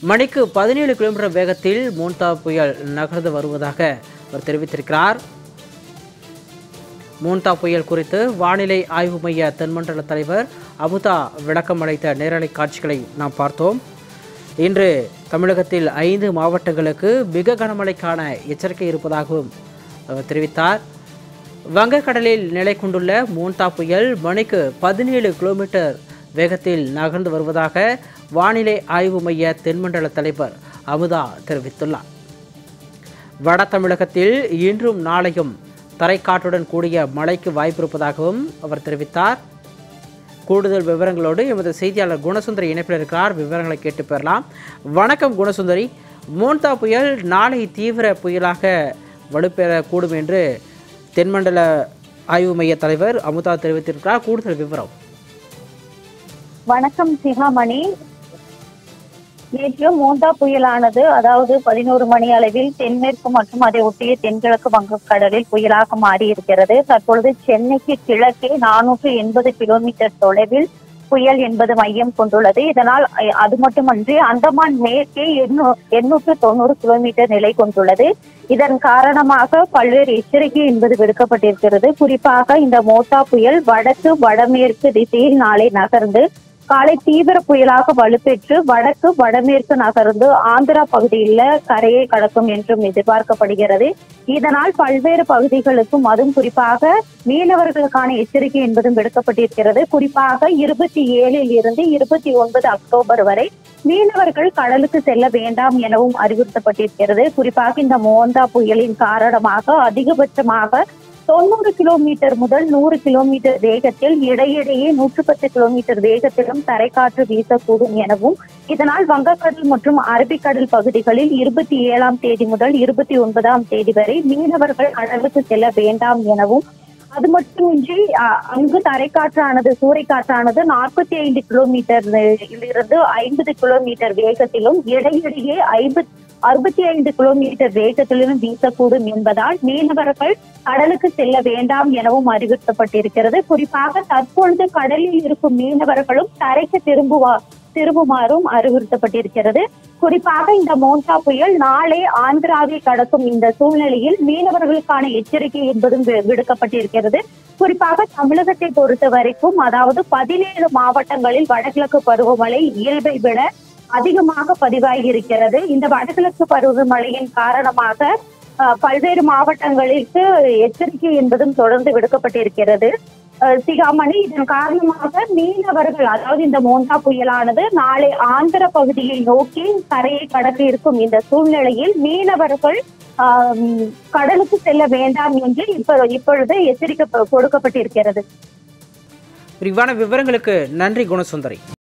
மணிக்கு 17 கிலோமீட்டர் வேகத்தில் மோன்தா புயல் நகர்ந்து வருவதாக அவர் தெரிவித்திருக்கிறார். மோன்தா புயல் குறித்து வானிலை ஆய்வு மைய தென்மண்டல தலைவர் அமுதா விளக்கம் அளித்த நேரலை காட்சிகளை நாம் பார்த்தோம். இன்று தமிழகத்தில் 5 மாவட்டங்களுக்கு மிக கனமழைக்கான எச்சரிக்கை இருப்பதாகவும் அவர் தெரிவித்தார். வங்கக்கடலில் நிலை கொண்டுள்ள மோன்தா புயல் மணிக்கு 17 கிலோமீட்டர் வேகத்தில் நகர்ந்து வருவதாக வானிலை ஆய்வு மைய தென்மண்டல தலைவர் அமுதா தெரிவித்துள்ளார். வட தமிழகத்தில் இன்றும் நாளையும் தரைக்காற்றுடன் கூடிய மழைக்கு வாய்ப்பிருப்பதாகவும் அவர் தெரிவித்தார். கூடுதல் விவரங்களோடு எமது செய்தியாளர் குணசுந்தரி இணைப்பில் இருக்கிறார். விவரங்களை கேட்டு பெறலாம். வணக்கம் குணசுந்தரி. மோன்தா புயல் நாளை தீவிர புயலாக வலுப்பெறக்கூடும் என்று தென்மண்டல ஆய்வு மைய தலைவர் அமுதா தெரிவித்திருக்கிறார். கூடுதல் விவரம். வணக்கம் சிகாமணி. நேற்று மோன்தா புயலானது 11 மணி அளவில் தென்மேற்கு மற்றும் அதை ஒட்டிய தென்கிழக்கு வங்கக்கடலில் புயலாக மாறி இருக்கிறது. தற்பொழுது சென்னைக்கு கிழக்கே 480 கிலோமீட்டர் தொலைவில் புயல் என்பது மையம் கொண்டுள்ளது. இதனால் அது மட்டுமன்றி அந்தமான் மேற்கே 890 கிலோமீட்டர் நிலை கொண்டுள்ளது. இதன் காரணமாக பல்வேறு எச்சரிக்கை என்பது விடுக்கப்பட்டிருக்கிறது. குறிப்பாக இந்த மோன்தா புயல் வடக்கு வடமேற்கு திசையில் நாளை நகர்ந்து காலை தீவிர புயலாக வலுப்பெற்று வடக்கு வடமேற்கு நகர்ந்து ஆந்திரா பகுதியில் கரையை கடக்கும் என்றும் எதிர்பார்க்கப்படுகிறது. இதனால் பல்வேறு பகுதிகளுக்கும் அதுவும் குறிப்பாக மீனவர்களுக்கான எச்சரிக்கை என்பதும் விடுக்கப்பட்டிருக்கிறது. குறிப்பாக 27 இருந்து 29 அக்டோபர் வரை மீனவர்கள் கடலுக்கு செல்ல வேண்டாம் எனவும் அறிவுறுத்தப்பட்டிருக்கிறது. குறிப்பாக இந்த மோன்தா புயலின் காரணமாக அதிகபட்சமாக 90 கிலோமீட்டர் முதல் 100 கிலோமீட்டர் வேகத்தில் இடையிடையே 110 கிலோமீட்டர் வேகத்திலும் தரைக்காற்று வீசக்கூடும் எனவும் இதனால் வங்கக்கடல் மற்றும் அரபிக்கடல் பகுதிகளில் 27ஆம் தேதி முதல் 29ஆம் தேதி வரை மீனவர்கள் கடலுக்கு செல்ல வேண்டாம் எனவும் அது மட்டுமின்றி அங்கு தரைக்காற்றானது சூறைக்காற்றானது 45 கிலோமீட்டரிலிருந்து 50 கிலோமீட்டர் வேகத்திலும் இடையிடையே 65 கிலோமீட்டர் வேகத்திலும் வீசக்கூடும் என்பதால் மீனவர்கள் கடலுக்கு செல்ல வேண்டாம் எனவும் அறிவுறுத்தப்பட்டிருக்கிறது. குறிப்பாக தற்பொழுது கடலில் இருக்கும் மீனவர்களும் தரைக்கு திரும்புமாறும் அறிவுறுத்தப்பட்டிருக்கிறது. குறிப்பாக இந்த மோன்தா புயல் நாளை ஆந்திராவை கடக்கும் இந்த சூழ்நிலையில் மீனவர்களுக்கான எச்சரிக்கை என்பதும் விடுக்கப்பட்டிருக்கிறது. குறிப்பாக தமிழகத்தை பொறுத்த வரைக்கும் 17 மாவட்டங்களில் வடகிழக்கு பருவமழை இயல்பை விட அதிகமாக பதிவாகி இருக்கிறது. இந்த வடகிழக்கு பருவமழையின் காரணமாக பல்வேறு மாவட்டங்களுக்கு எச்சரிக்கை என்பதும் தொடர்ந்து விடுக்கப்பட்டிருக்கிறது. சிகாமணி, இதன் காரணமாக மீனவர்கள் இந்த மோன்தா புயலானது நாளை ஆந்திர பகுதியை நோக்கி கரையை கடக்க இருக்கும் இந்த சூழ்நிலையில் மீனவர்கள் கடலுக்கு செல்ல வேண்டாம் என்று இப்பொழுது எச்சரிக்கை கொடுக்கப்பட்டிருக்கிறது. விரிவான விவரங்களுக்கு நன்றி குணசுந்தரி.